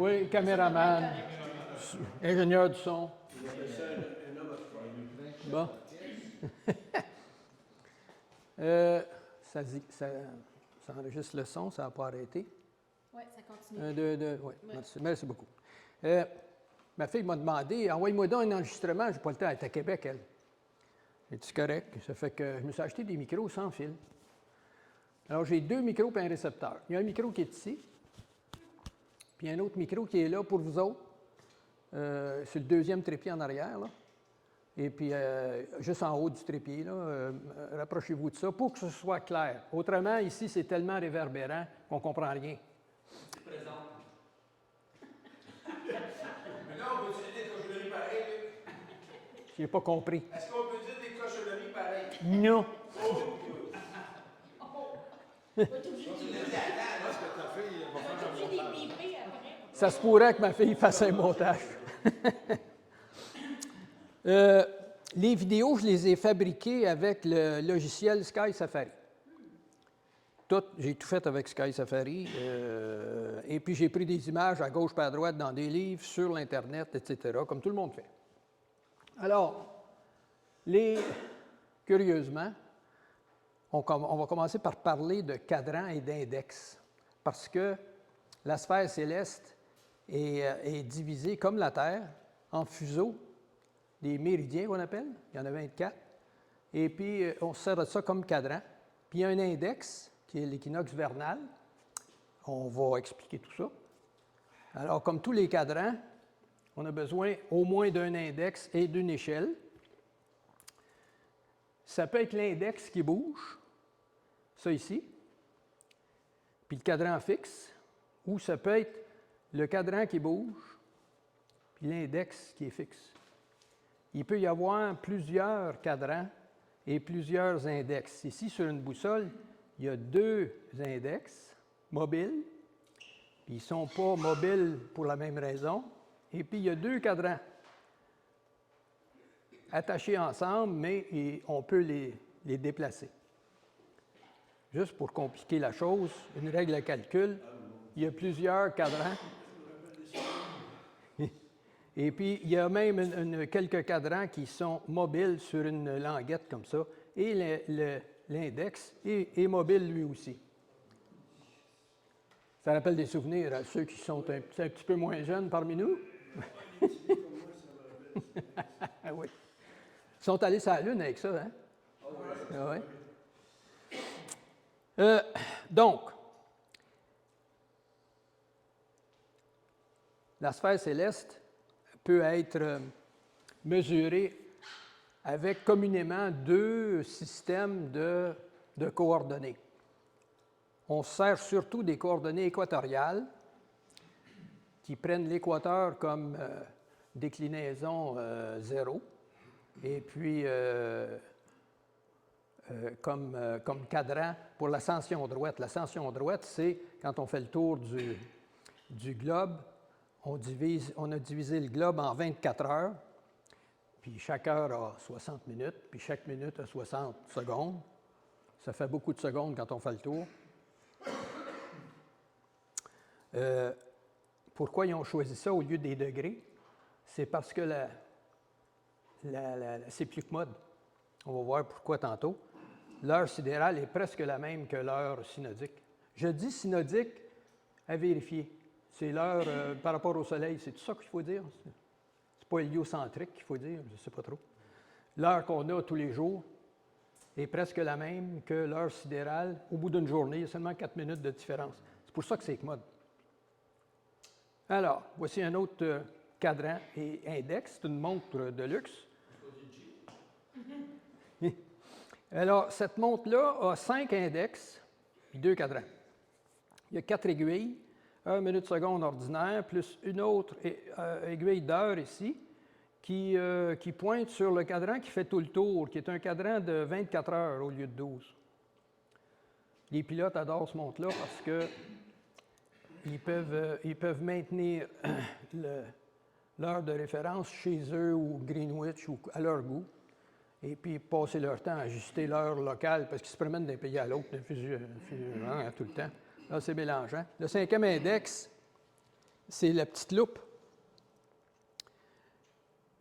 Oui, caméraman, ingénieur du son. Bon. Ça enregistre le son, ça n'a pas arrêté. Oui, ça continue. Un, deux, deux, oui. Merci beaucoup. Ma fille m'a demandé, envoie-moi donc un enregistrement. Je n'ai pas le temps, elle est à Québec, elle. C'est correct. Ça fait que je me suis acheté des micros sans fil. Alors, j'ai 2 micros et un récepteur. Il y a un micro qui est ici, puis un autre micro qui est là pour vous autres. C'est le deuxième trépied en arrière, là. Et puis, juste en haut du trépied, là, rapprochez-vous de ça pour que ce soit clair. Autrement, ici, c'est tellement réverbérant qu'on ne comprend rien. C'est présent. Mais là, on peut utiliser des cochonneries pareilles. Je n'ai pas compris. Est-ce qu'on peut dire des cochonneries pareilles? Non. Ça se pourrait que ma fille fasse un montage. Les vidéos, je les ai fabriquées avec le logiciel Sky Safari. J'ai tout fait avec Sky Safari. Et puis, j'ai pris des images à gauche et à droite dans des livres, sur l'Internet, etc., comme tout le monde fait. Alors, curieusement, on va commencer par parler de cadran et d'index, parce que la sphère céleste est divisée, comme la Terre, en fuseaux, des méridiens qu'on appelle, il y en a 24, et puis on se sert de ça comme cadran. Puis il y a un index, qui est l'équinoxe vernal. On va expliquer tout ça. Alors, comme tous les cadrans, on a besoin au moins d'un index et d'une échelle. Ça peut être l'index qui bouge, ça ici, puis le cadran fixe, ou ça peut être le cadran qui bouge, puis l'index qui est fixe. Il peut y avoir plusieurs cadrans et plusieurs index. Ici, sur une boussole, il y a 2 index mobiles, puis ils ne sont pas mobiles pour la même raison. Et puis, il y a 2 cadrans attachés ensemble, mais on peut les déplacer. Juste pour compliquer la chose, une règle de calcul, il y a plusieurs cadrans. Et puis, il y a même quelques cadrans qui sont mobiles sur une languette comme ça. Et l'index est mobile lui aussi. Ça rappelle des souvenirs à ceux qui sont un petit peu moins jeunes parmi nous. Ah oui. Ils sont allés sur la Lune avec ça, hein? Ah oui. Donc, la sphère céleste peut être mesurée avec communément 2 systèmes de coordonnées. On se sert surtout des coordonnées équatoriales qui prennent l'équateur comme déclinaison 0 et puis comme cadran pour l'ascension droite. L'ascension droite, c'est quand on fait le tour du globe, on a divisé le globe en 24 heures, puis chaque heure a 60 minutes, puis chaque minute a 60 secondes. Ça fait beaucoup de secondes quand on fait le tour. Pourquoi ils ont choisi ça au lieu des degrés? C'est parce que c'est plus commode. On va voir pourquoi tantôt. L'heure sidérale est presque la même que l'heure synodique. Je dis synodique à vérifier. C'est l'heure par rapport au Soleil. C'est tout ça qu'il faut dire? C'est pas héliocentrique qu'il faut dire, je ne sais pas trop. L'heure qu'on a tous les jours est presque la même que l'heure sidérale. Au bout d'une journée, il y a seulement 4 minutes de différence. C'est pour ça que c'est commode. Alors, voici un autre cadran et index. C'est une montre de luxe. Alors, cette montre-là a 5 index et 2 cadrans. Il y a 4 aiguilles, 1 minute-seconde ordinaire, plus une autre aiguille d'heure ici, qui pointe sur le cadran qui fait tout le tour, qui est un cadran de 24 heures au lieu de 12. Les pilotes adorent ce montre-là parce qu'ils peuvent maintenir l'heure de référence chez eux ou Greenwich ou à leur goût, et puis passer leur temps à ajuster l'heure locale parce qu'ils se promènent d'un pays à l'autre tout le temps. Là, c'est mélangeant. Le 5e index, c'est la petite loupe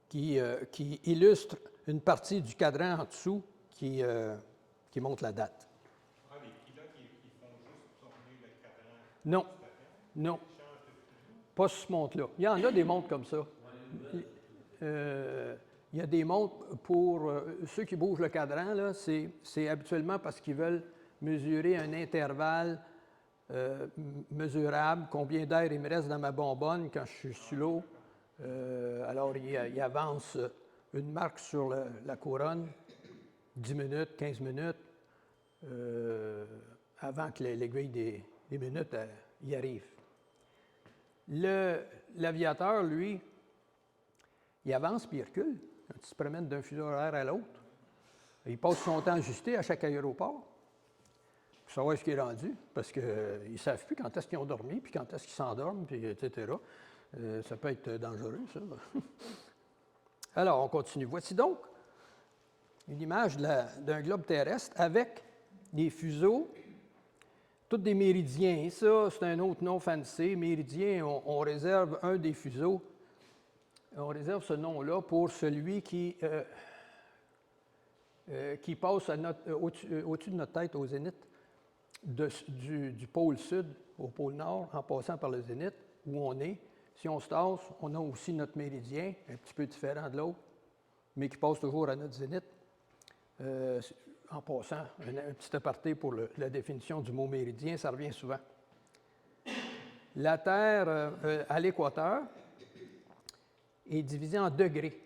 qui illustre une partie du cadran en dessous qui montre la date. Ah, les pilotes, ils font juste tourner le cadran. Non, non, pas sur ce montre-là. Il y en a des montres comme ça. Il y a des montres pour ceux qui bougent le cadran, là, c'est habituellement parce qu'ils veulent mesurer un intervalle mesurable, combien d'air il me reste dans ma bonbonne quand je suis sous l'eau. Alors, il avance une marque sur la couronne, 10 minutes, 15 minutes, avant que l'aiguille des minutes y arrive. L'aviateur, lui, il avance puis il recule. Il se promène d'un fuseau horaire à l'autre. Il passe son temps ajusté à chaque aéroport pour savoir ce qui est rendu, parce qu'ils ne savent plus quand est-ce qu'ils ont dormi, puis quand est-ce qu'ils s'endorment, puis etc. Ça peut être dangereux, ça. Alors, on continue. Voici donc une image d'un globe terrestre avec des fuseaux, tous des méridiens. Ça, c'est un autre nom fancy. Méridien, on réserve un des fuseaux. On réserve ce nom-là pour celui qui passe au-dessus de notre tête au zénith, du pôle sud au pôle nord, en passant par le zénith, où on est. Si on se tasse, on a aussi notre méridien, un petit peu différent de l'autre, mais qui passe toujours à notre zénith. En passant, un petit aparté pour la définition du mot méridien, ça revient souvent. La Terre, à l'équateur, est divisée en degrés.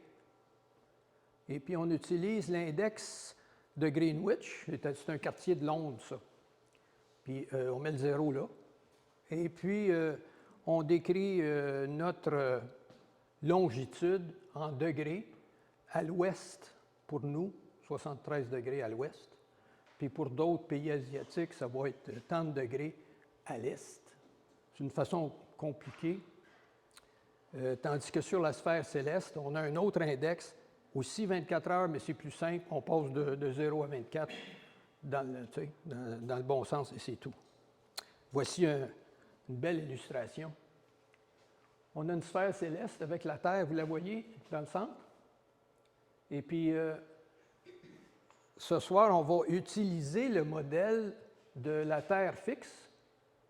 Et puis, on utilise l'index de Greenwich. C'est un quartier de Londres, ça. Puis, on met le 0 là. Et puis, on décrit notre longitude en degrés à l'ouest pour nous, 73 degrés à l'ouest. Puis, pour d'autres pays asiatiques, ça va être tant de degrés à l'est. C'est une façon compliquée. Tandis que sur la sphère céleste, on a un autre index, aussi 24 heures, mais c'est plus simple. On passe de 0 à 24 dans le bon sens et c'est tout. Voici une belle illustration. On a une sphère céleste avec la Terre, vous la voyez, dans le centre. Et puis, ce soir, on va utiliser le modèle de la Terre fixe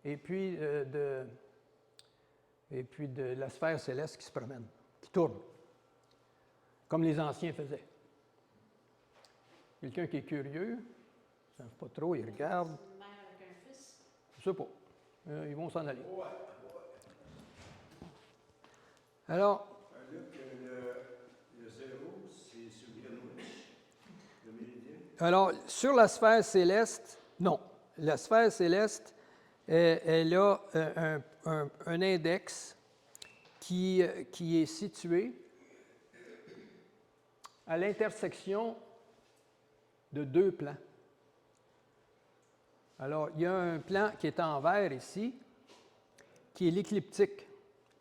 et puis de la sphère céleste qui se promène, qui tourne, comme les anciens faisaient. Quelqu'un qui est curieux, ça ne savent pas trop, il regarde. Une mère avec un fils. Je ne sais pas. Ils vont s'en aller. Alors, le 0, c'est sur Greenwich, le méridien. Alors, sur la sphère céleste, non. La sphère céleste, elle a un index qui est situé à l'intersection de deux plans. Alors, il y a un plan qui est en vert ici, qui est l'écliptique.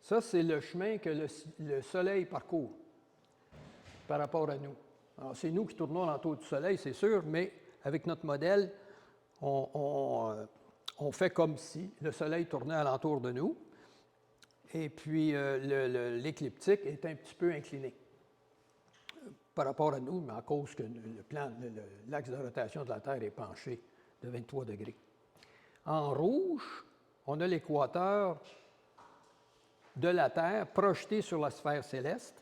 Ça, c'est le chemin que le Soleil parcourt par rapport à nous. Alors, c'est nous qui tournons autour du Soleil, c'est sûr, mais avec notre modèle, on fait comme si le Soleil tournait alentour de nous. Et puis, l'écliptique est un petit peu incliné par rapport à nous, mais à cause que l'axe de rotation de la Terre est penché de 23 degrés. En rouge, on a l'équateur de la Terre projeté sur la sphère céleste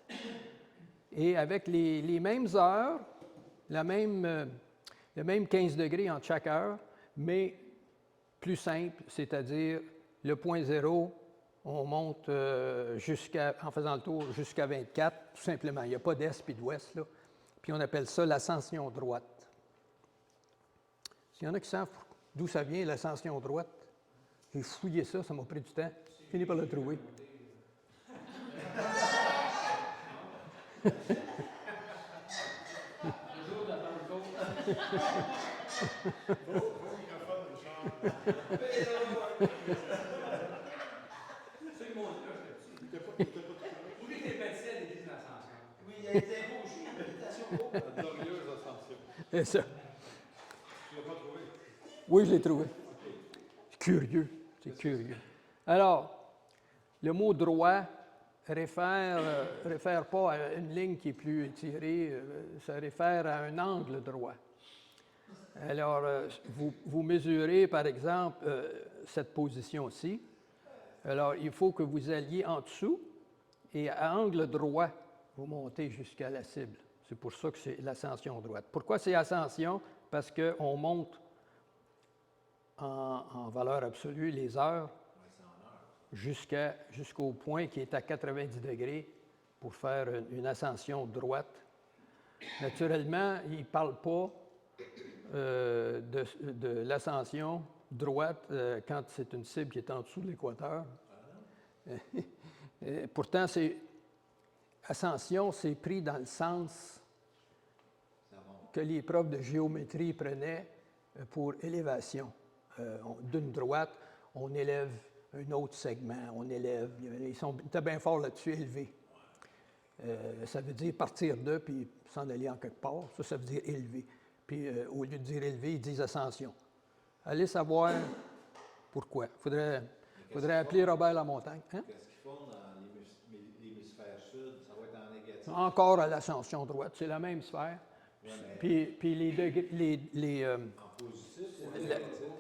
et avec les mêmes heures, le même 15 degrés entre chaque heure, mais plus simple, c'est-à-dire le point zéro, on monte en faisant le tour jusqu'à 24, tout simplement. Il n'y a pas d'est puis d'ouest, là. Puis on appelle ça l'ascension droite. S'il y en a qui savent d'où ça vient, l'ascension droite, j'ai fouillé ça, ça m'a pris du temps. J'ai fini par le trouver. Oui, les médecins disent l'ascension. Oui, il a été embauché, invitation. La glorieuse ascension. C'est ça. Tu l'as pas trouvé? Oui, je l'ai trouvé. C'est curieux. C'est curieux. Alors, le mot droit réfère pas à une ligne qui est plus étirée, ça réfère à un angle droit. Alors, vous mesurez, par exemple, cette position-ci. Alors, il faut que vous alliez en dessous et à angle droit, vous montez jusqu'à la cible. C'est pour ça que c'est l'ascension droite. Pourquoi c'est ascension? Parce qu'on monte en valeur absolue les heures jusqu'au point qui est à 90 degrés pour faire une ascension droite. Naturellement, il ne parle pas de l'ascension droite quand c'est une cible qui est en dessous de l'équateur. Pourtant, ascension, c'est pris dans le sens que les profs de géométrie prenaient pour élévation. D'une droite, on élève un autre segment, on élève. Ils étaient bien forts là-dessus, élever. Ça veut dire partir de, puis s'en aller en quelque part. Ça veut dire élever. Puis au lieu de dire élever, ils disent ascension. Allez savoir pourquoi. Il faudrait appeler Robert Lamontagne. Hein? Qu'est-ce qu'ils font dans l'hémisphère sud? Ça va être en négatif. Encore à l'ascension droite, c'est la même sphère. Ouais, Puis les degrés, en positif ou en négatif?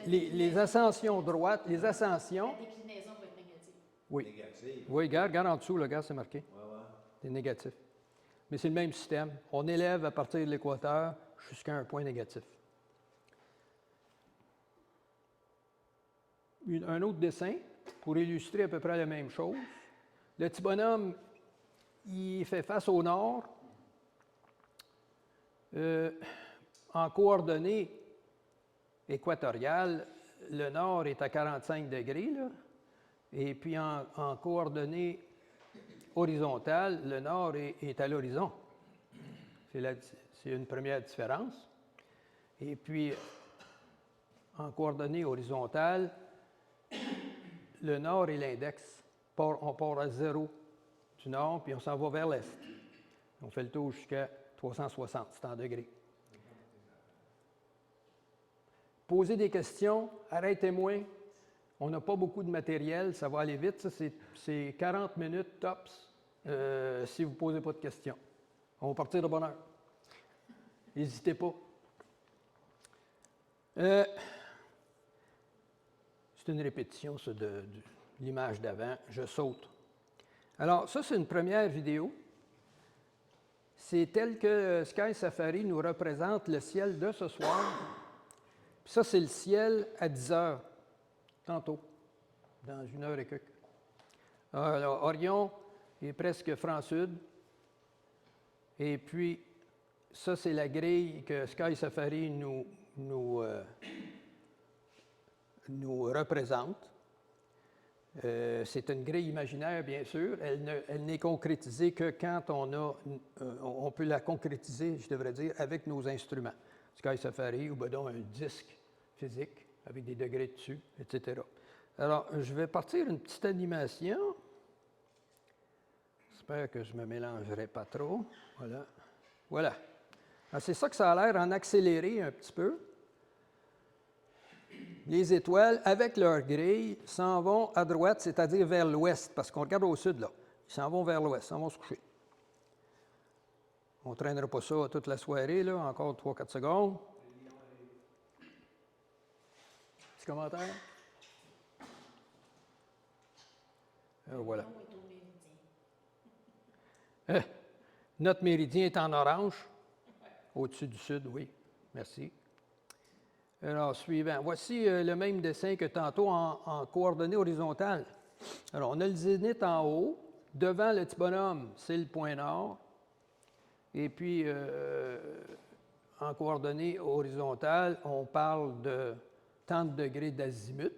les ascensions droites, les ascensions. La déclinaison va être négative. Oui. Négatif. Oui, regarde en dessous, regarde, c'est marqué. Ouais, ouais. C'est négatif. Mais c'est le même système. On élève à partir de l'équateur jusqu'à un point négatif. Un autre dessin pour illustrer à peu près la même chose. Le petit bonhomme, il fait face au nord. En coordonnées équatoriales, le nord est à 45 degrés, là. Et puis en coordonnées horizontales, le nord est à l'horizon. C'est une première différence. Et puis, en coordonnées horizontales, le nord est l'index. On part à 0 du nord, puis on s'en va vers l'est. On fait le tour jusqu'à 360, c'est en degrés. Posez des questions, arrêtez-moi. On n'a pas beaucoup de matériel, ça va aller vite. Ça, c'est 40 minutes tops si vous ne posez pas de questions. On va partir de bonne heure. N'hésitez pas. C'est une répétition, ça, de l'image d'avant. Je saute. Alors, ça, c'est une première vidéo. C'est tel que Sky Safari nous représente le ciel de ce soir. Puis ça, c'est le ciel à 10 heures, tantôt, dans 1 heure et quelques. Alors, Orion est presque franc-sud. Et puis, ça, c'est la grille que Sky Safari nous représente. C'est une grille imaginaire, bien sûr. Elle n'est concrétisée que quand on peut la concrétiser, je devrais dire, avec nos instruments. Sky Safari ou un disque physique avec des degrés dessus, etc. Alors, je vais partir une petite animation. J'espère que je ne me mélangerai pas trop. Voilà. C'est ça que ça a l'air en accéléré un petit peu. Les étoiles, avec leur grille, s'en vont à droite, c'est-à-dire vers l'ouest, parce qu'on regarde au sud, là. Ils s'en vont vers l'ouest, s'en vont se coucher. On ne traînera pas ça toute la soirée, là, encore 3-4 secondes. Petit commentaire? Voilà. Le lion est au méridien. Notre méridien est en orange, au-dessus du sud, oui. Merci. Alors, suivant. Voici le même dessin que tantôt en coordonnées horizontales. Alors, on a le zénith en haut. Devant le petit bonhomme, c'est le point nord. Et puis, en coordonnées horizontales, on parle de tant de degrés d'azimut.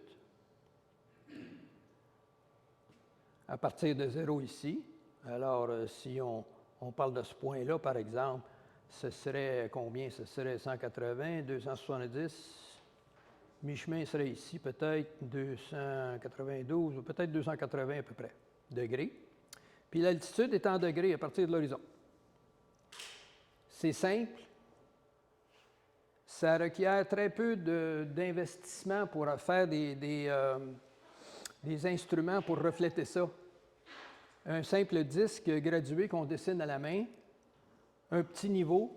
À partir de 0 ici. Alors, si on parle de ce point-là, par exemple, ce serait combien? Ce serait 180, 270. Mi-chemin serait ici, peut-être 292, ou peut-être 280 à peu près, degrés. Puis l'altitude est en degrés à partir de l'horizon. C'est simple. Ça requiert très peu d'investissement pour faire des instruments pour refléter ça. Un simple disque gradué qu'on dessine à la main, un petit niveau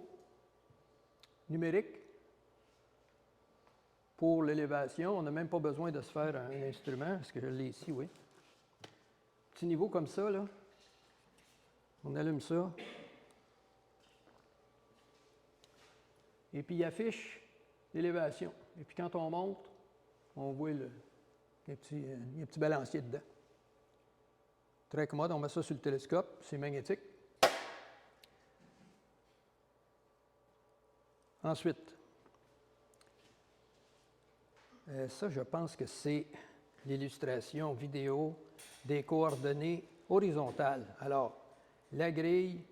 numérique pour l'élévation. On n'a même pas besoin de se faire un instrument, parce que je l'ai ici, oui. Petit niveau comme ça, là. On allume ça. Et puis, il affiche l'élévation. Et puis, quand on monte, on voit il y a un petit balancier dedans. Très commode. On met ça sur le télescope. C'est magnétique. Ensuite, ça, je pense que c'est l'illustration vidéo des coordonnées horizontales. Alors, la grille...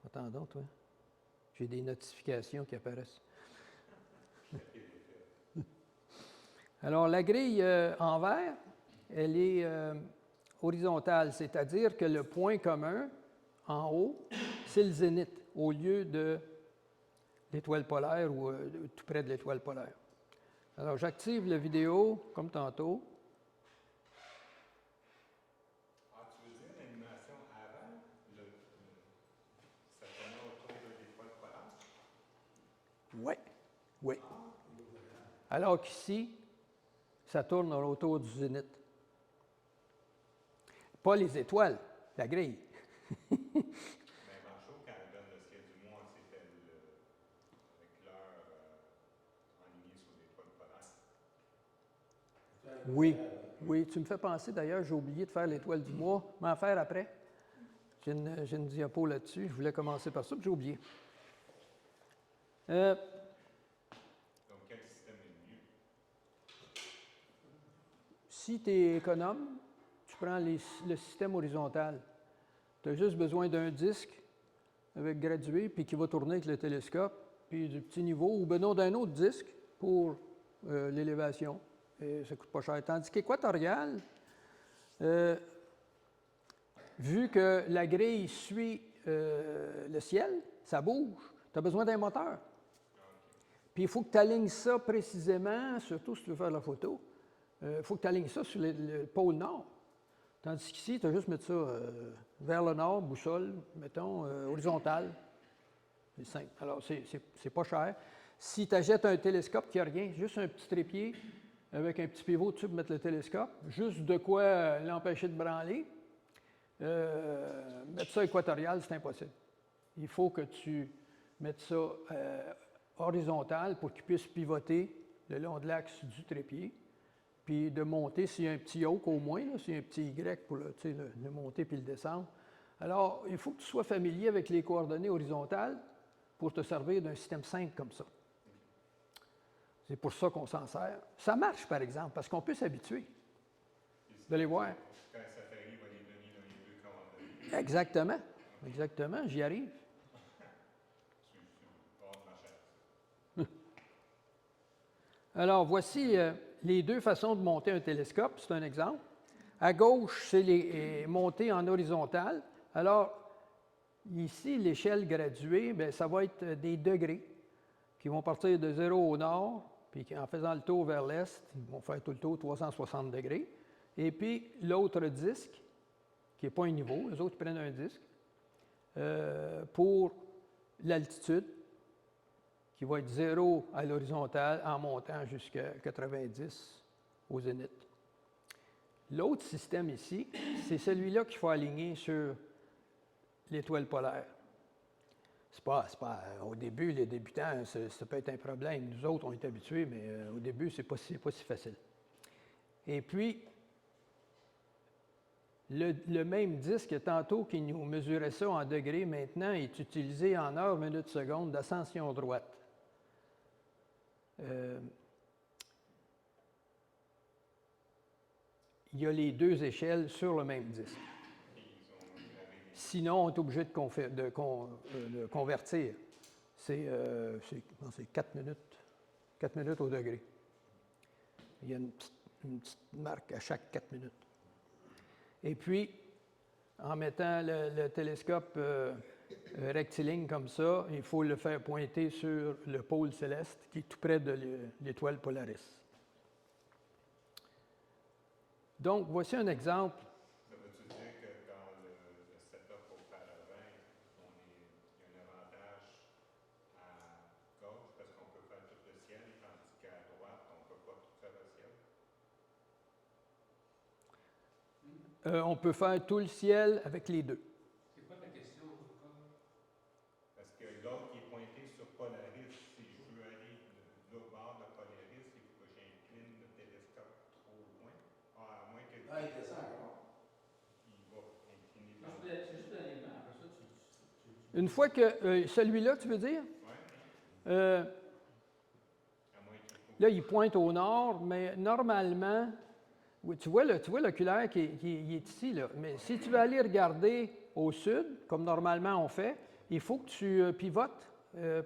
Attends, toi. J'ai des notifications qui apparaissent. Alors, la grille en vert, elle est horizontale, c'est-à-dire que le point commun, en haut, c'est le zénith, au lieu de l'étoile polaire ou tout près de l'étoile polaire. Alors, j'active la vidéo, comme tantôt. Ah, tu veux dire l'animation avant, ça tournait autour de l'étoile polaire? Oui, oui. Alors qu'ici, ça tourne autour du zénith. Pas les étoiles, la grille. Mais Marchot, quand elle donne le ciel du mois, c'était avec l'heure alignée sur l'étoile polaire. Oui, oui, tu me fais penser d'ailleurs, j'ai oublié de faire l'étoile du mois. M'en faire après. J'ai une diapo là-dessus. Je voulais commencer par ça, puis j'ai oublié. Donc, quel système est mieux? Si tu es économe, tu prends le système horizontal. Tu as juste besoin d'un disque avec gradué, puis qui va tourner avec le télescope, puis du petit niveau, ou ben non, d'un autre disque pour l'élévation. Et ça ne coûte pas cher. Tandis qu'équatorial, vu que la grille suit le ciel, ça bouge, tu as besoin d'un moteur. Puis il faut que tu alignes ça précisément, surtout si tu veux faire la photo, il faut que tu alignes ça sur le pôle nord. Tandis qu'ici, tu as juste mettre ça vers le nord, boussole, mettons, horizontale. C'est simple. Alors, c'est pas cher. Si tu achètes un télescope qui n'a rien, juste un petit trépied avec un petit pivot dessus pour mettre le télescope, juste de quoi l'empêcher de branler, mettre ça équatorial, c'est impossible. Il faut que tu mettes ça horizontal pour qu'il puisse pivoter le long de l'axe du trépied, puis de monter, s'il y a un petit yoke au moins, s'il y a un petit Y pour le monter puis le descendre. Alors, il faut que tu sois familier avec les coordonnées horizontales pour te servir d'un système simple comme ça. C'est pour ça qu'on s'en sert. Ça marche, par exemple, parce qu'on peut s'habituer. Vous allez voir. Quand ça fait il va les donner dans les deux coordonnées. Exactement. Exactement, j'y arrive. Alors, voici les deux façons de monter un télescope. C'est un exemple. À gauche, c'est les montées en horizontale. Alors, ici, l'échelle graduée, bien, ça va être des degrés qui vont partir de 0 au nord, puis en faisant le tour vers l'est, ils vont faire tout le tour 360 degrés. Et puis, l'autre disque, qui n'est pas un niveau, les autres prennent un disque, pour l'altitude, qui va être 0 à l'horizontale en montant jusqu'à 90 au zénith. L'autre système ici, c'est celui-là qu'il faut aligner sur l'étoile polaire. C'est pas, au début, les débutants, ça peut être un problème. Nous autres, on est habitués, mais au début, c'est pas si facile. Et puis, le même disque, tantôt qui nous mesurait ça en degrés, maintenant est utilisé en heures, minutes, secondes d'ascension droite. Il y a les deux échelles sur le même disque. Sinon, on est obligé de convertir. C'est 4 minutes au degré. Il y a une petite marque à chaque 4 minutes. Et puis, en mettant le télescope rectiligne comme ça, il faut le faire pointer sur le pôle céleste qui est tout près de l'étoile Polaris. Donc, voici un exemple. Ça veut-tu dire que dans le setup au paravent, il y a un avantage à gauche parce qu'on peut faire tout le ciel, tandis qu'à droite, on ne peut pas tout faire le ciel? On peut faire tout le ciel avec les deux. C'est quoi ta question encore? Parce que l'autre qui est pointé sur Polaris, si je veux aller de l'autre bord de Polaris, il faut que j'incline le télescope trop loin. Ah, à moins que Ah, il descend encore. il va incliner Non, l'autre. c'est juste l'alignement. Après ça, tu- Une fois que celui-là, tu veux dire, Ouais, euh, à moins qu'il faut. là, il pointe au nord, mais normalement, oui, tu vois l'oculaire qui est ici, là. Mais si tu veux aller regarder au sud, comme normalement on fait, il faut que tu pivotes,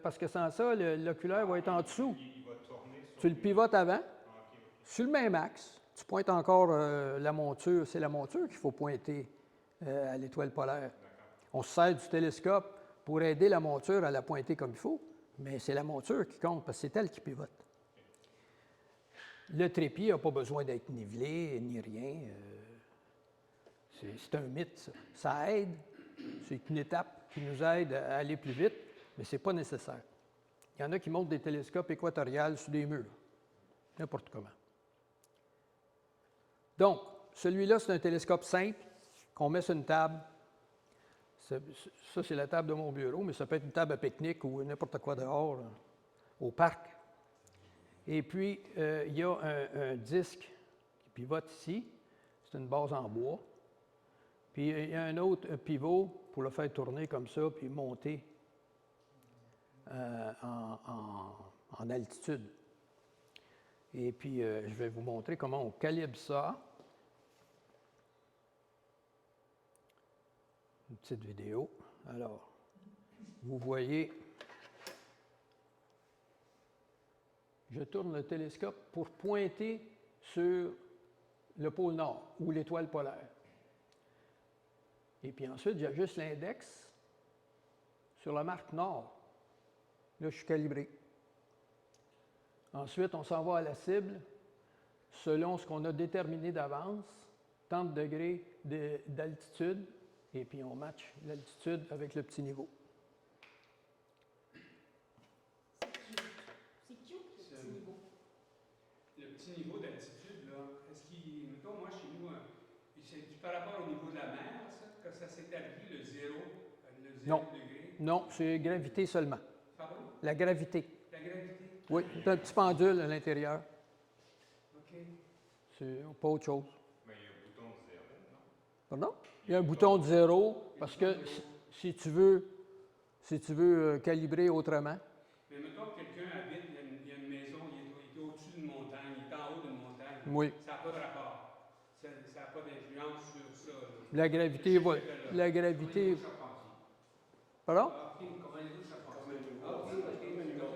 parce que sans ça, l'oculaire va être en dessous. Il va tourner sur Tu le pivotes avant, Ah, ok, ok. sur le même axe. Tu pointes encore la monture. C'est la monture qu'il faut pointer à l'étoile polaire. On se sert du télescope pour aider la monture à la pointer comme il faut, mais c'est la monture qui compte parce que c'est elle qui pivote. Le trépied n'a pas besoin d'être nivelé ni rien. C'est un mythe, ça. Ça aide. C'est une étape qui nous aide à aller plus vite, mais ce n'est pas nécessaire. Il y en a qui montent des télescopes équatoriales sur des murs. N'importe comment. Donc, celui-là, c'est un télescope simple qu'on met sur une table. Ça, c'est la table de mon bureau, mais ça peut être une table à pique-nique ou n'importe quoi dehors, là, au parc. Et puis, il y a un disque qui pivote ici. C'est une base en bois. Puis, il y a un autre pivot pour le faire tourner comme ça, puis monter en altitude. Et puis, je vais vous montrer comment on calibre ça. Une petite vidéo. Alors, vous voyez, je tourne le télescope pour pointer sur le pôle Nord ou l'étoile polaire. Et puis ensuite, j'ajuste l'index sur la marque Nord. Là, je suis calibré. Ensuite, on s'en va à la cible selon ce qu'on a déterminé d'avance, tant de degrés d'altitude, et puis on match l'altitude avec le petit niveau. C'est cute, le petit niveau. Le petit niveau d'altitude, là, est-ce qu'il. Mettons, moi, chez nous, c'est par rapport au niveau de la mer, ça, que ça s'établit le zéro Non. degré? Non, c'est gravité seulement. Pardon? La gravité. La gravité? Oui, c'est un petit pendule à l'intérieur. OK. C'est pas autre chose. Mais il y a un bouton de zéro, non? Pardon? Il y a un bouton de zéro parce que si tu veux calibrer autrement. Mais mettons que quelqu'un habite, il y a une maison, il est au-dessus d'une montagne, il est en haut d'une montagne. Oui. Ça n'a pas de rapport. Ça n'a pas d'influence sur ça. Là. La gravité va. La gravité. Pardon? Ah, OK, comment les autres, ça fonctionne. Ah, OK, OK,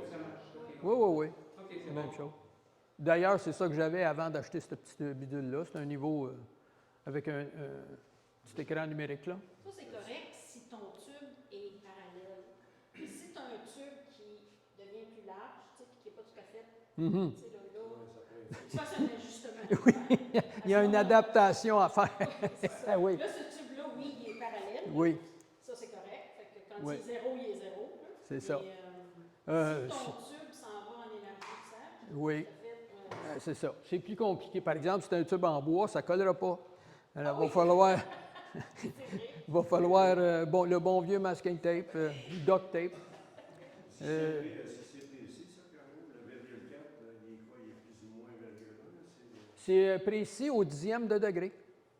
ça marche. OK. Oui, oui, oui. OK, c'est Même bon. chose. D'ailleurs, c'est ça que j'avais avant d'acheter cette petite bidule-là. C'est un niveau avec un petit écran numérique là. Ça, c'est correct si ton tube est parallèle. Mais si tu as un tube qui devient plus large, tu sais, puis qui n'est pas tout à fait, Mhm. tu sais, là, faut que tu fasses un ajustement. Il y a une adaptation à faire. C'est ça. Ah oui. Là, ce tube-là, oui, il est parallèle. Oui, Ça, c'est correct. Fait que quand Oui. il est zéro, il est zéro. là. c'est ça. Mais, si ton tube s'en va en élargissage, Oui, ça fait, c'est ça. C'est plus compliqué. Par exemple, si c'est un tube en bois, ça ne collera pas. Alors, Ah oui. c'est vrai. va falloir le bon vieux masking tape, duct tape. Si c'est précis, ça, Caro, le 1,4, il est quoi? Il est plus ou moins 1,1, c'est C'est précis au dixième de degré.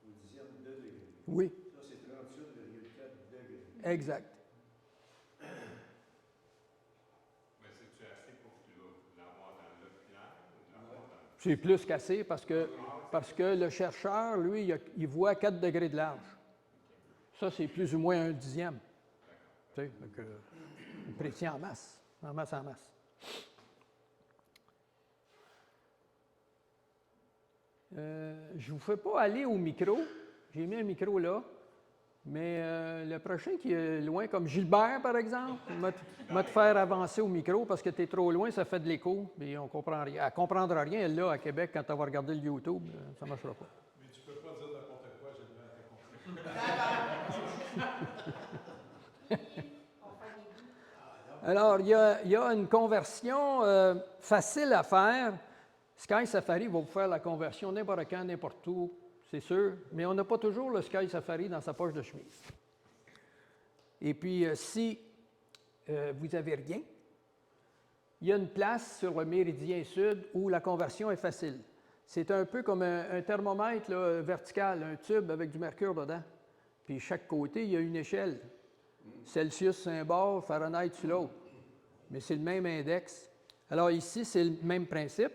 au dixième de degré. Oui, Ça, c'est 38,4 degrés. exact. Mais c'est-tu assez pour l'avoir dans l'oculaire ou l'avoir dans le... C'est plus qu'assez parce que le chercheur, lui, il voit 4 degrés de large. Ça, c'est plus ou moins un dixième. Tu sais, donc, il prétient en masse, en masse, en masse. Je ne vous fais pas aller au micro. J'ai mis un micro là. Mais le prochain qui est loin, comme Gilbert, par exemple, va te faire avancer au micro parce que tu es trop loin, ça fait de l'écho. Et on comprend rien. Elle ne comprendra rien, elle, là, à Québec, quand elle va regarder le YouTube. Ça ne marchera pas. Mais tu peux pas dire n'importe quoi, j'ai le temps à compris. On fait des goûts. Alors, il y a une conversion facile à faire. Sky Safari va vous faire la conversion n'importe quand, n'importe où, c'est sûr, mais on n'a pas toujours le Sky Safari dans sa poche de chemise. Et puis, si vous n'avez rien, il y a une place sur le méridien sud où la conversion est facile. C'est un peu comme un thermomètre là, vertical, un tube avec du mercure dedans. Puis chaque côté, il y a une échelle. Celsius sur un bord, Fahrenheit sur l'autre. Mais c'est le même index. Alors ici, c'est le même principe.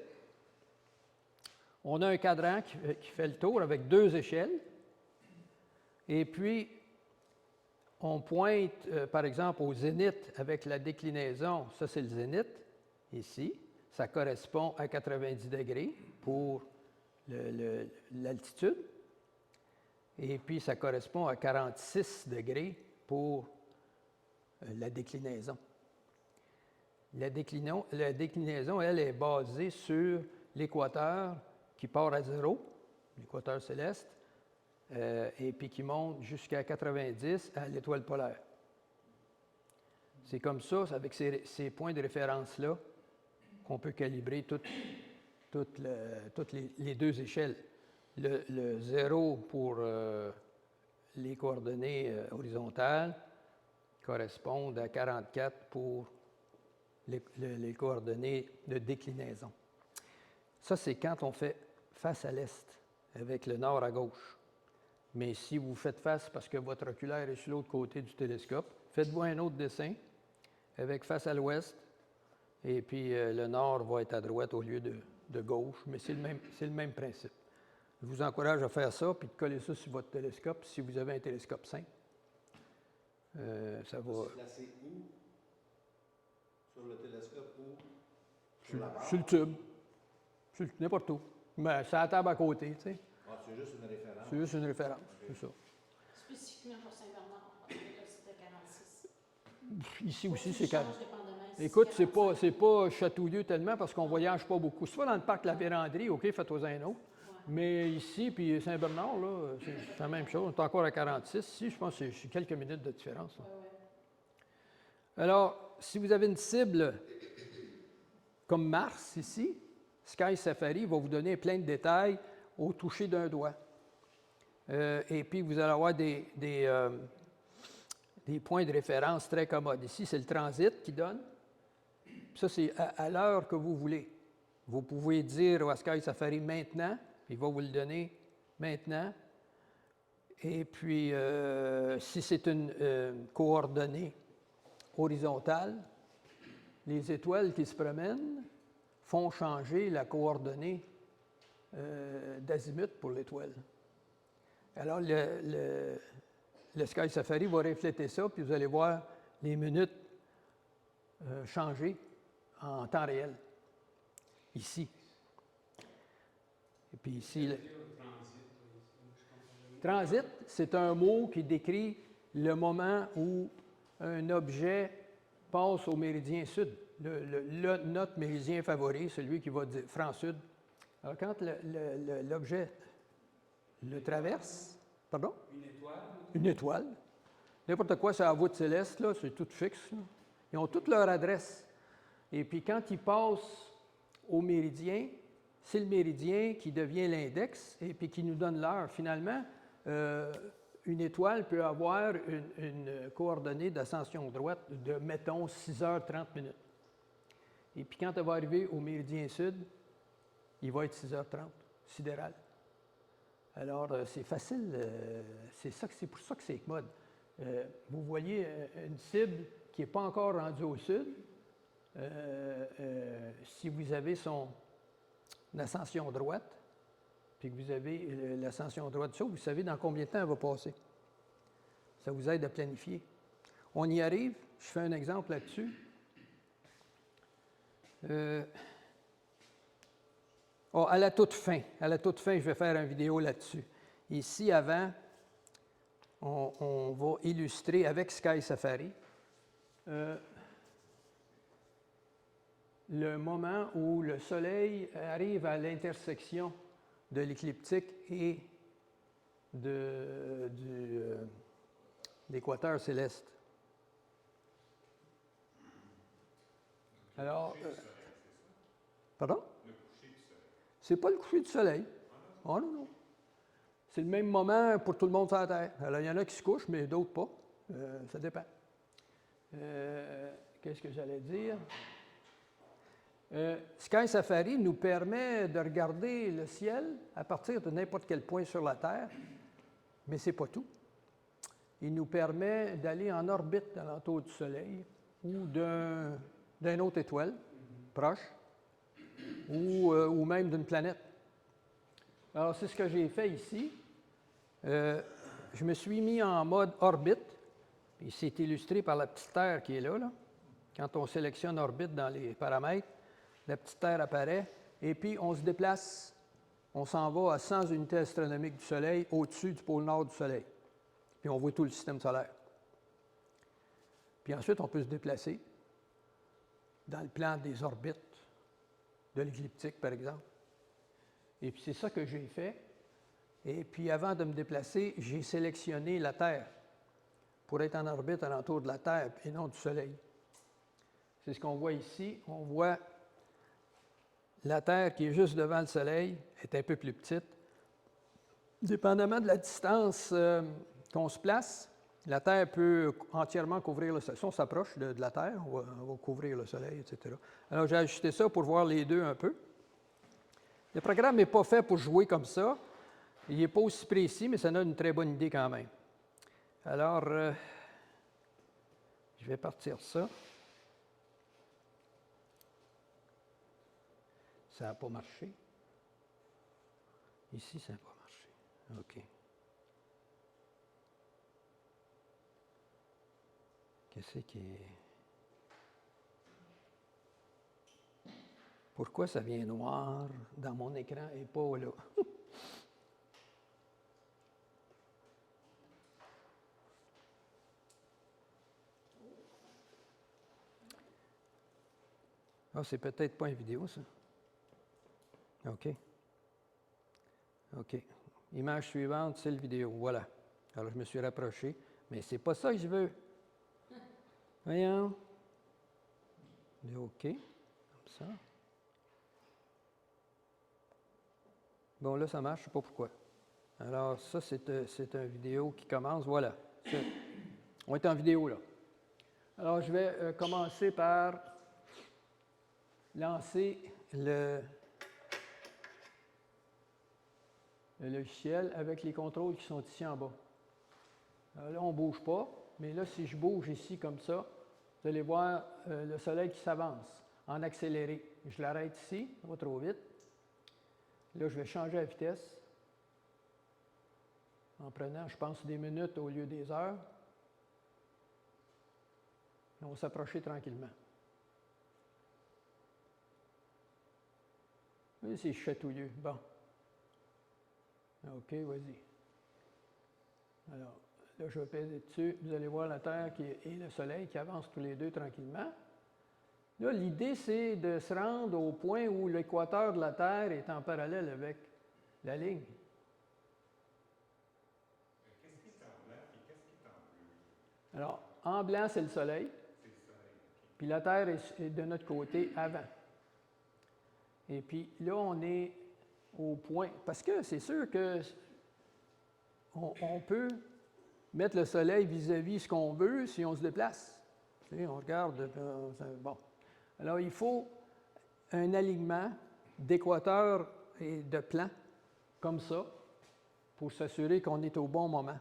On a un cadran qui fait le tour avec 2 échelles. Et puis, on pointe, par exemple, au zénith avec la déclinaison. Ça, c'est le zénith, ici. Ça correspond à 90 degrés pour l'altitude. Et puis, ça correspond à 46 degrés pour la déclinaison. La déclinaison, elle, est basée sur l'équateur qui part à 0, l'équateur céleste, et puis qui monte jusqu'à 90 à l'étoile polaire. C'est comme ça, avec ces points de référence-là, qu'on peut calibrer toutes les 2 échelles. Le 0 pour les coordonnées horizontales correspondent à 44 pour les coordonnées de déclinaison. Ça, c'est quand on fait face à l'est, avec le nord à gauche. Mais si vous faites face parce que votre oculaire est sur l'autre côté du télescope, faites-vous un autre dessin avec face à l'ouest, et puis le nord va être à droite au lieu de gauche, mais c'est le même principe. Je vous encourage à faire ça, puis de coller ça sur votre télescope, si vous avez un télescope simple. Ça va... C'est placé où? Sur le télescope ou? Sur le tube. N'importe où. Mais c'est à la table à côté, tu sais. Ah, c'est juste une référence. C'est juste une référence, c'est ça. Spécifiquement pour Saint-Bernard, on a c'était 46. Ici aussi, c'est c'est 40. calme. Écoute, c'est pas chatouilleux tellement parce qu'on voyage pas beaucoup. Soit dans le parc La Vérandrie, OK, faites-toi un autre. Mais ici, puis Saint-Bernard, là, c'est la même chose. On est encore à 46. Ici, je pense que c'est quelques minutes de différence. Alors, si vous avez une cible comme Mars ici, Sky Safari va vous donner plein de détails au toucher d'un doigt. Et puis, vous allez avoir des points de référence très commodes. Ici, c'est le transit qui donne. Ça, c'est à l'heure que vous voulez. Vous pouvez dire à Sky Safari maintenant, il va vous le donner maintenant. Et puis, si c'est une coordonnée horizontale, les étoiles qui se promènent font changer la coordonnée d'azimut pour l'étoile. Alors, le Sky Safari va refléter ça, puis vous allez voir les minutes changer en temps réel, ici. Et puis ici, transit, c'est un mot qui décrit le moment où un objet passe au méridien sud, notre méridien favori, celui qui va dire franc-sud. Alors, quand l'objet le traverse, pardon? Une étoile. Une étoile. N'importe quoi, c'est la voûte céleste, là, c'est tout fixe. Là. Ils ont toutes leur adresse. Et puis, quand ils passent au méridien, c'est le méridien qui devient l'index et puis qui nous donne l'heure. Finalement, une étoile peut avoir une coordonnée d'ascension droite de, mettons, 6h30 minutes. Et puis, quand elle va arriver au méridien sud, il va être 6h30, sidéral. Alors, c'est facile, c'est pour ça que c'est commode. Vous voyez une cible qui n'est pas encore rendue au sud. Si vous avez son ascension droite, puis que vous avez l'ascension droite ça, vous savez dans combien de temps elle va passer. Ça vous aide à planifier. On y arrive. Je fais un exemple là-dessus. À la toute fin, je vais faire une vidéo là-dessus. Ici, avant, on va illustrer avec Sky Safari le moment où le Soleil arrive à l'intersection de l'écliptique et d'équateur céleste. Alors, pardon? C'est pas le coucher du soleil. Oh non, non. C'est le même moment pour tout le monde sur la Terre. Alors, il y en a qui se couchent, mais d'autres pas. Ça dépend. Qu'est-ce que j'allais dire? Sky Safari nous permet de regarder le ciel à partir de n'importe quel point sur la Terre, mais ce n'est pas tout. Il nous permet d'aller en orbite alentour du Soleil ou d'une autre étoile proche ou même d'une planète. Alors, c'est ce que j'ai fait ici. Je me suis mis en mode orbite, et c'est illustré par la petite terre qui est là. Quand on sélectionne orbite dans les paramètres, la petite terre apparaît, et puis on se déplace, on s'en va à 100 unités astronomiques du Soleil, au-dessus du pôle nord du Soleil. Puis on voit tout le système solaire. Puis ensuite, on peut se déplacer dans le plan des orbites, de l'écliptique, par exemple. Et puis c'est ça que j'ai fait. Et puis avant de me déplacer, j'ai sélectionné la Terre pour être en orbite alentour de la Terre et non du Soleil. C'est ce qu'on voit ici. On voit la Terre qui est juste devant le Soleil, est un peu plus petite. Dépendamment de la distance qu'on se place, la Terre peut entièrement couvrir le Soleil. Si on s'approche de la Terre, on va couvrir le Soleil, etc. Alors j'ai ajusté ça pour voir les deux un peu. Le programme n'est pas fait pour jouer comme ça. Il n'est pas aussi précis, mais ça donne une très bonne idée quand même. Alors, je vais partir ça. Ça n'a pas marché. Ici, ça n'a pas marché. OK. Qu'est-ce qui est... Pourquoi ça vient noir dans mon écran et pas là? Ah, c'est peut-être pas une vidéo, ça. OK. OK. Image suivante, c'est le vidéo. Voilà. Alors, je me suis rapproché. Mais c'est pas ça que je veux. Voyons. OK. Comme ça. Bon, là, ça marche. Je ne sais pas pourquoi. Alors, ça, c'est une vidéo qui commence. Voilà. On est en vidéo, là. Alors, je vais commencer par lancer le logiciel avec les contrôles qui sont ici en bas. Alors là, on ne bouge pas, mais là, si je bouge ici comme ça, vous allez voir le Soleil qui s'avance en accéléré. Je l'arrête ici, ça va trop vite. Là, je vais changer la vitesse en prenant, je pense, des minutes au lieu des heures. Et on va s'approcher tranquillement. Oui, c'est chatouilleux. Bon. OK, vas-y. Alors, là, je vais peser dessus. Vous allez voir la Terre et le Soleil qui avancent tous les deux tranquillement. Là, l'idée, c'est de se rendre au point où l'équateur de la Terre est en parallèle avec la ligne. Qu'est-ce qui est en blanc et qu'est-ce qui est en bleu? Alors, en blanc, c'est le Soleil. C'est le soleil. Puis la Terre est de notre côté avant. Et puis là, on est au point. Parce que c'est sûr que on peut mettre le Soleil vis-à-vis ce qu'on veut si on se déplace. Tu sais, on regarde. Bon. Alors, il faut un alignement d'équateur et de plan, comme ça, pour s'assurer qu'on est au bon moment.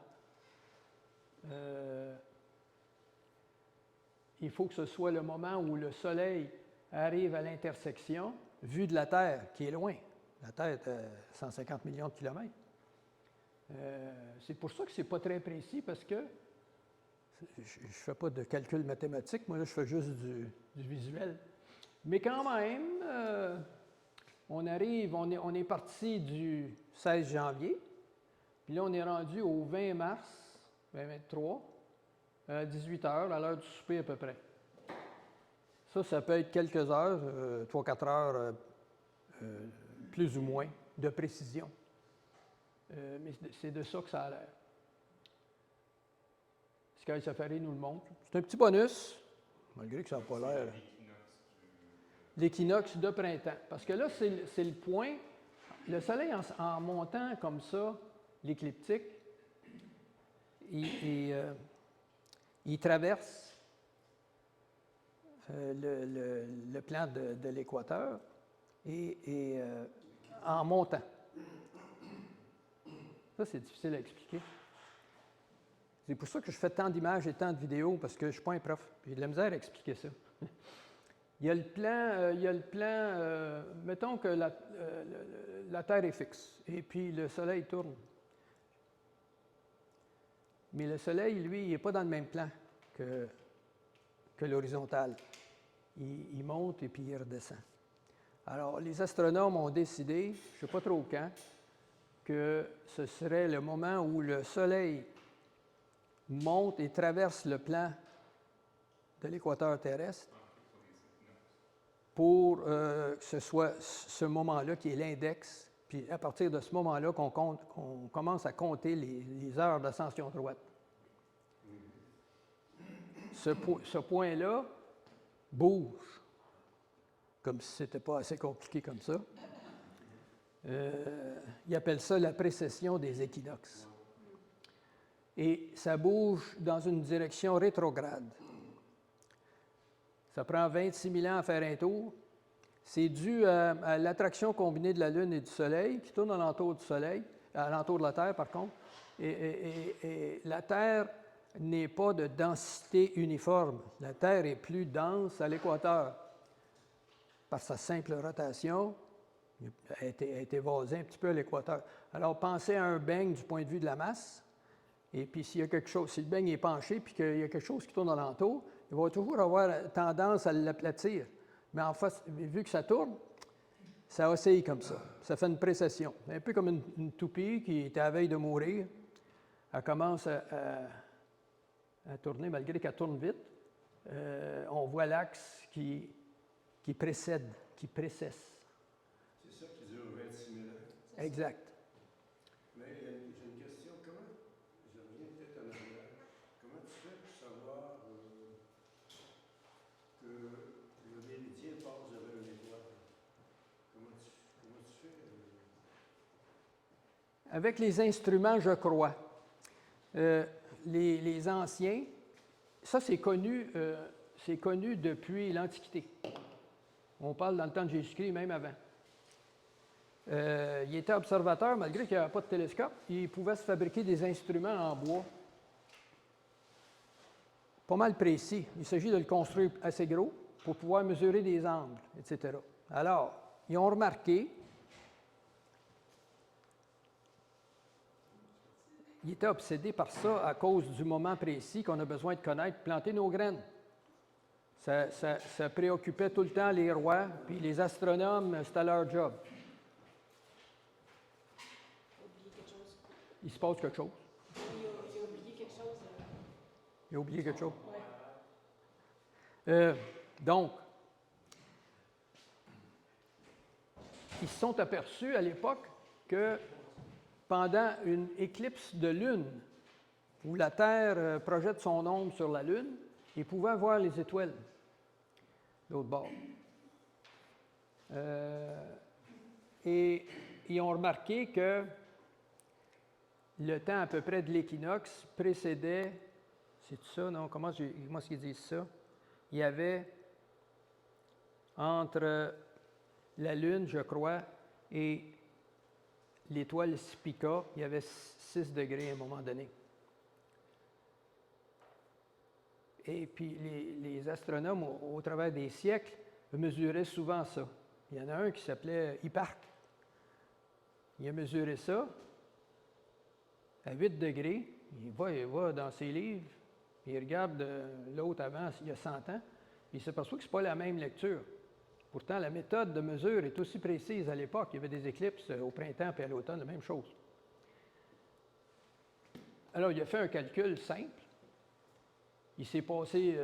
Il faut que ce soit le moment où le Soleil arrive à l'intersection, vue de la Terre, qui est loin. La Terre est à 150 millions de kilomètres. C'est pour ça que ce n'est pas très précis, parce que je ne fais pas de calcul mathématique, moi là, je fais juste du visuel. Mais quand même, on est parti du 16 janvier, puis là, on est rendu au 20 mars 2023, à 18 heures, à l'heure du souper à peu près. Ça peut être quelques heures, 3-4 heures, plus ou moins, de précision. Mais c'est de ça que ça a l'air. Sky Safari nous le montre. C'est un petit bonus, malgré que ça n'a pas l'air. L'équinoxe de printemps. Parce que là, c'est le point. Le soleil, en montant comme ça, l'écliptique, il traverse le plan de l'équateur et en montant. Ça, c'est difficile à expliquer. C'est pour ça que je fais tant d'images et tant de vidéos, parce que je ne suis pas un prof. J'ai de la misère à expliquer ça. Il y a le plan, mettons que la Terre est fixe, et puis le Soleil tourne. Mais le Soleil, lui, il n'est pas dans le même plan que l'horizontale. Il monte et puis il redescend. Alors, les astronomes ont décidé, je ne sais pas trop quand, que ce serait le moment où le Soleil monte et traverse le plan de l'équateur terrestre pour que ce soit ce moment-là qui est l'index, puis à partir de ce moment-là qu'on commence à compter les heures d'ascension droite. Ce point-là bouge, comme si ce n'était pas assez compliqué comme ça. Ils appellent ça la précession des équinoxes. Et ça bouge dans une direction rétrograde. Ça prend 26 000 ans à faire un tour. C'est dû à l'attraction combinée de la Lune et du Soleil, qui tourne alentour du Soleil, alentour de la Terre, par contre. Et la Terre n'est pas de densité uniforme. La Terre est plus dense à l'équateur. Par sa simple rotation, elle est évasée un petit peu à l'équateur. Alors, pensez à un beigne du point de vue de la masse. Et puis, s'il y a quelque chose, si le beigne est penché puis qu'il y a quelque chose qui tourne alentour, il va toujours avoir tendance à l'aplatir. Mais en fait, vu que ça tourne, ça oscille comme ça. Ça fait une précession. Un peu comme une toupie qui était à la veille de mourir. Elle commence à tourner, malgré qu'elle tourne vite. On voit l'axe qui précède, qui précesse. C'est ça qui dure 26 000 ans. Exact. Mais j'ai une question. Comment, je reviens peut-être en arrière, comment tu fais pour savoir que le méridien passe devant une étoile? Comment tu fais? Avec les instruments, je crois. Les anciens, ça c'est connu depuis l'Antiquité. On parle dans le temps de Jésus-Christ, même avant. Il était observateur, malgré qu'il n'y avait pas de télescope. Il pouvait se fabriquer des instruments en bois pas mal précis. Il s'agit de le construire assez gros pour pouvoir mesurer des angles, etc. Alors, ils ont remarqué, ils étaient obsédés par ça à cause du moment précis qu'on a besoin de connaître, planter nos graines. Ça préoccupait tout le temps les rois, puis les astronomes, c'était leur job. Il se passe quelque chose. Il a oublié quelque chose. Il a oublié quelque chose. Ouais. Donc, ils se sont aperçus à l'époque que pendant une éclipse de lune, où la Terre projette son ombre sur la Lune, ils pouvaient voir les étoiles d'autre bord. Et ils ont remarqué que le temps à peu près de l'équinoxe précédait, c'est ça, non? Comment est-ce qu'ils disent ça? Il y avait entre la Lune, je crois, et l'étoile Spica, il y avait 6 degrés à un moment donné. Et puis les astronomes, au travers des siècles, mesuraient souvent ça. Il y en a un qui s'appelait Hipparque. Il a mesuré ça à 8 degrés. Il va dans ses livres, il regarde l'autre avant, il y a 100 ans, il s'aperçoit que ce n'est pas la même lecture. Pourtant, la méthode de mesure est aussi précise à l'époque. Il y avait des éclipses au printemps et à l'automne, la même chose. Alors, il a fait un calcul simple. Il s'est passé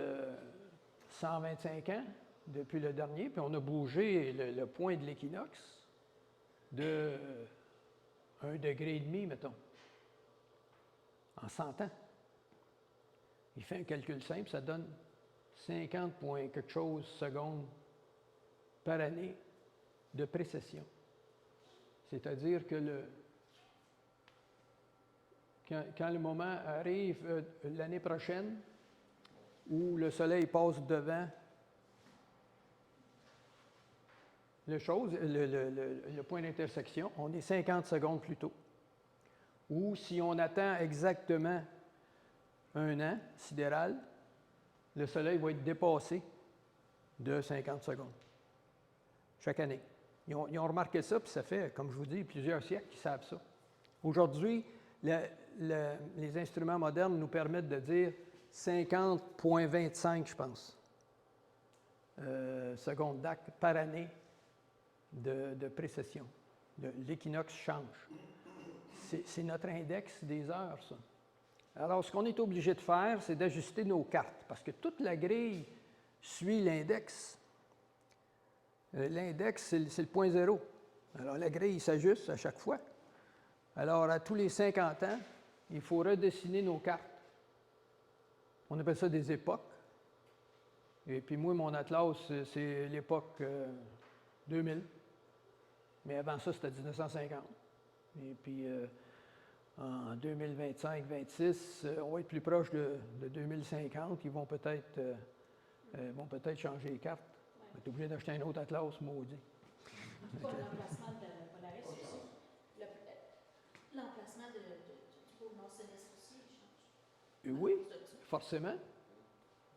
125 ans depuis le dernier, puis on a bougé le point de l'équinoxe de 1,5 degré, mettons, en 100 ans. Il fait un calcul simple, ça donne 50 point quelque chose secondes par année de précession. C'est-à-dire que quand le moment arrive l'année prochaine, où le soleil passe devant le point d'intersection, on est 50 secondes plus tôt. Ou si on attend exactement un an sidéral, le soleil va être dépassé de 50 secondes chaque année. Ils ont remarqué ça, puis ça fait, comme je vous dis, plusieurs siècles qu'ils savent ça. Aujourd'hui, les instruments modernes nous permettent de dire 50,25, je pense, secondes d'acte par année de précession. L'équinoxe change. C'est notre index des heures, ça. Alors, ce qu'on est obligé de faire, c'est d'ajuster nos cartes, parce que toute la grille suit l'index. L'index, c'est le point zéro. Alors, la grille s'ajuste à chaque fois. Alors, à tous les 50 ans, il faut redessiner nos cartes. On appelle ça des époques. Et puis moi, mon atlas, c'est l'époque 2000. Mais avant ça, c'était 1950. Et puis, en 2025-26, on va être plus proche de 2050. Ils vont peut-être changer les cartes. On va être obligé d'acheter un autre atlas, maudit. Pas l'emplacement de Polaris aussi. L'emplacement du pôle nord-céleste aussi, il change. Oui, forcément.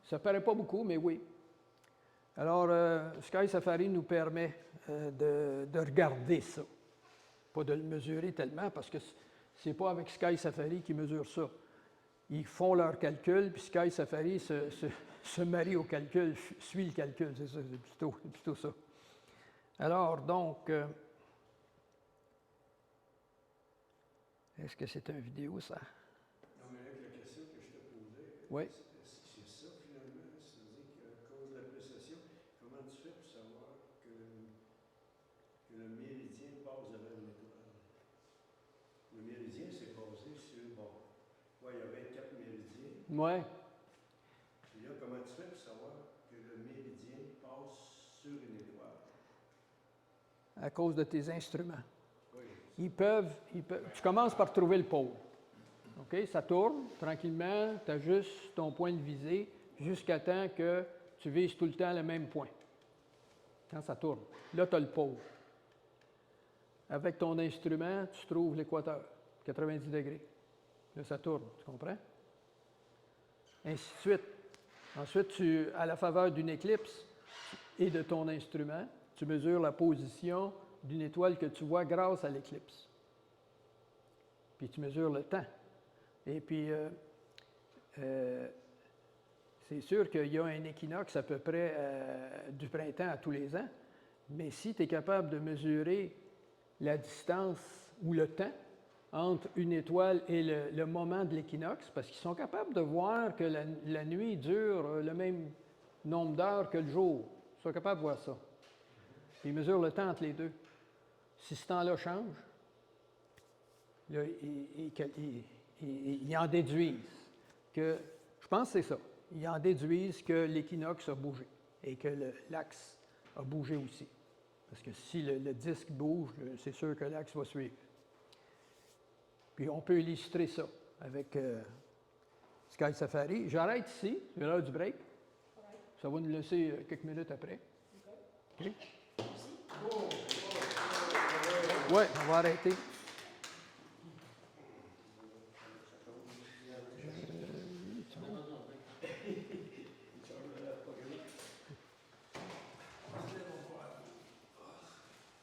Ça ne paraît pas beaucoup, mais oui. Alors, Sky Safari nous permet de regarder ça. Pas de le mesurer tellement, parce que ce n'est pas avec Sky Safari qu'ils mesurent ça. Ils font leur calcul, puis Sky Safari se marie au calcul, suit le calcul, c'est ça, c'est plutôt ça. Alors, donc, est-ce que c'est une vidéo, ça? Non, mais avec la question que je te posais, Oui. est-ce que c'est ça finalement? C'est-à-dire qu'à cause de la précession, comment tu fais pour savoir que le méridien passe devant une étoile? Le méridien, c'est basé sur, bon, il y a 24 méridiens. Oui. Et là, comment tu fais pour savoir que le méridien passe sur une étoile? À cause de tes instruments. Oui. Ils peuvent, tu commences par trouver le pôle. OK? Ça tourne tranquillement, tu ajustes ton point de visée jusqu'à temps que tu vises tout le temps le même point. Quand ça tourne. Là, tu as le pôle. Avec ton instrument, tu trouves l'équateur, 90 degrés. Là, ça tourne, tu comprends? Ainsi de suite. Ensuite, à la faveur d'une éclipse et de ton instrument, tu mesures la position d'une étoile que tu vois grâce à l'éclipse. Puis tu mesures le temps. Et puis, c'est sûr qu'il y a un équinoxe à peu près du printemps à tous les ans, mais si tu es capable de mesurer la distance ou le temps entre une étoile et le moment de l'équinoxe, parce qu'ils sont capables de voir que la nuit dure le même nombre d'heures que le jour. Ils sont capables de voir ça. Ils mesurent le temps entre les deux. Si ce temps-là change, là, ils en déduisent que, je pense que c'est ça, ils en déduisent que l'équinoxe a bougé et que l'axe a bougé aussi. Parce que si le disque bouge, c'est sûr que l'axe va suivre. Puis on peut illustrer ça avec Sky Safari. J'arrête ici, c'est l'heure du break. Ça va nous laisser quelques minutes après. OK? Oui, on va arrêter.